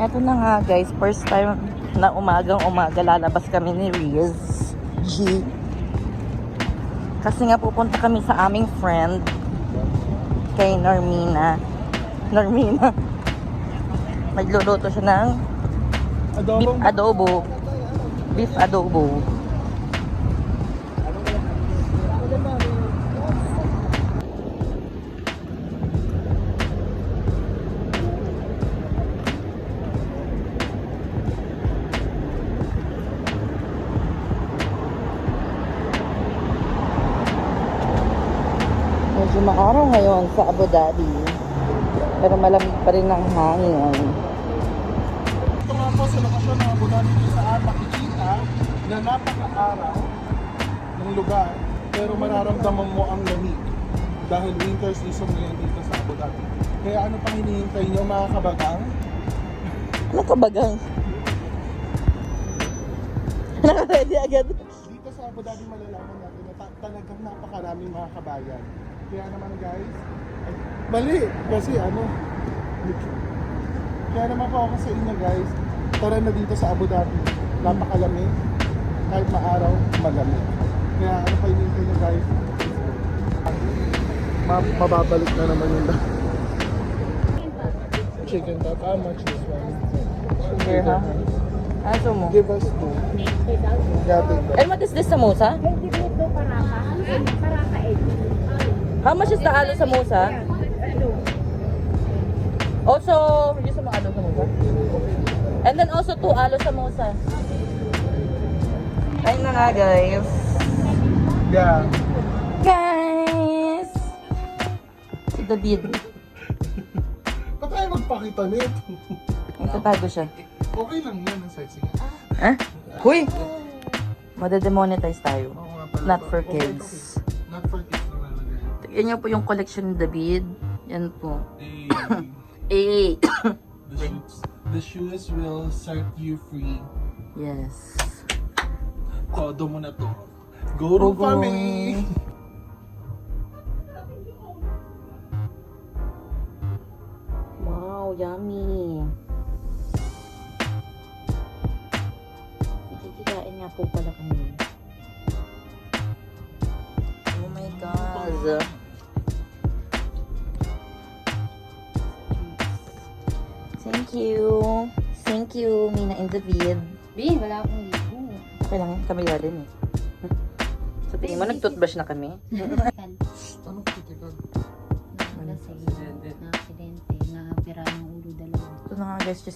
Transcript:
Eto na nga guys, first time na umagang-umaga lalabas kami ni Riz G. Kasi nga pupunta kami sa aming friend kay Normina. Magluluto siya ng beef adobo. Beef adobo. Medyo maaraw ngayon sa Abu Dhabi. Pero malamig pa rin ang hangin. Ito nga po sa lokasyon ng Abu Dhabi kung saan makikita na napaka-araw ng lugar pero mararamdaman mo ang lamig dahil winter season ngayon dito sa Abu Dhabi. Kaya ano pang hinihintay nyo mga kabagang? Ano ka bagang? Naka-ready agad. Dito sa Abu Dhabi malalaman natin na talagang napakaraming mga kabayan. Kaya naman guys, ay, mali! Kasi kaya naman po ako sa inyo guys, tara na dito sa Abu Dhabi. Napakalamig, kahit maaraw, malamig. Kaya ano pa hinihintay nyo guys? Mababalik na naman yung chicken top. How much is one? Here, ha? Aso mo? Give us two. Got it. And what is this samosa? How much is the alo samosa? Also, just some alo samosa. And then also 2 alo samosa. Ayun na nga guys. Yeah. Guys! Si David. Ba't tayo magpakita nito? Nagtatago siya. Okay lang yan ang sexy. Eh? Huy! Madademonetize tayo. Oo nga pala. Not for Okay, kids. okay. Not for kids naman. Yan niyo po yung collection ni David. Yan po. Eh, 8. the shoes will set you free. Yes. Todo mo na to. Go to family! Wow, yummy. Kikain nga po pala kami. Oh my God. Thank you. Thank you, Mina and David. Bin, wala akong ligo. Okay lang, kami din eh. Sa tingin mo, nag-toothbrush na kami? Anong critical? Kasi na-aksidente, na-pira ng ulo dalawa. Ito na nga guys, just